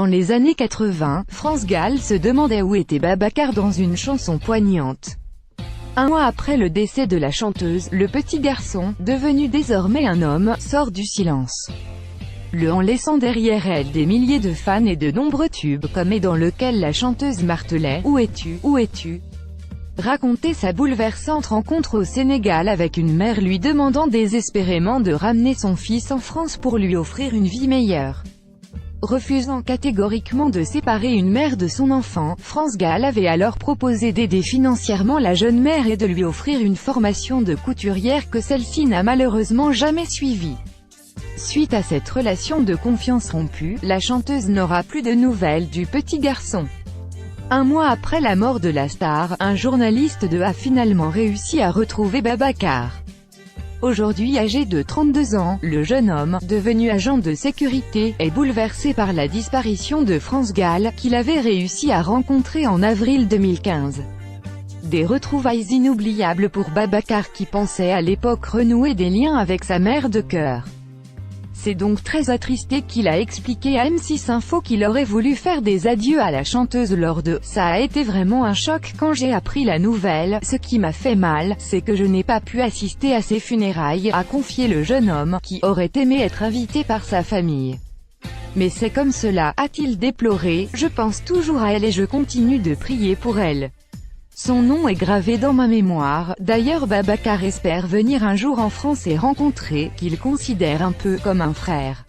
Dans les années 80, France Gall se demandait où était Babacar dans une chanson poignante. Un mois après le décès de la chanteuse, le petit garçon, devenu désormais un homme, sort du silence. En laissant derrière elle des milliers de fans et de nombreux tubes, comme et dans lequel la chanteuse martelait « Où es-tu ? Où es-tu ?» Racontait sa bouleversante rencontre au Sénégal avec une mère lui demandant désespérément de ramener son fils en France pour lui offrir une vie meilleure. Refusant catégoriquement de séparer une mère de son enfant, France Gall avait alors proposé d'aider financièrement la jeune mère et de lui offrir une formation de couturière que celle-ci n'a malheureusement jamais suivie. Suite à cette relation de confiance rompue, la chanteuse n'aura plus de nouvelles du petit garçon. Un mois après la mort de la star, un journaliste a finalement réussi à retrouver Babacar. Aujourd'hui âgé de 32 ans, le jeune homme, devenu agent de sécurité, est bouleversé par la disparition de France Gall, qu'il avait réussi à rencontrer en avril 2015. Des retrouvailles inoubliables pour Babacar qui pensait à l'époque renouer des liens avec sa mère de cœur. C'est donc très attristé qu'il a expliqué à M6 Info qu'il aurait voulu faire des adieux à la chanteuse lors de « Ça a été vraiment un choc quand j'ai appris la nouvelle, ce qui m'a fait mal, c'est que je n'ai pas pu assister à ses funérailles », a confié le jeune homme, qui aurait aimé être invité par sa famille. Mais c'est comme cela, a-t-il déploré, je pense toujours à elle et je continue de prier pour elle. Son nom est gravé dans ma mémoire. D'ailleurs Babacar espère venir un jour en France et rencontrer, qu'il considère un peu comme un frère.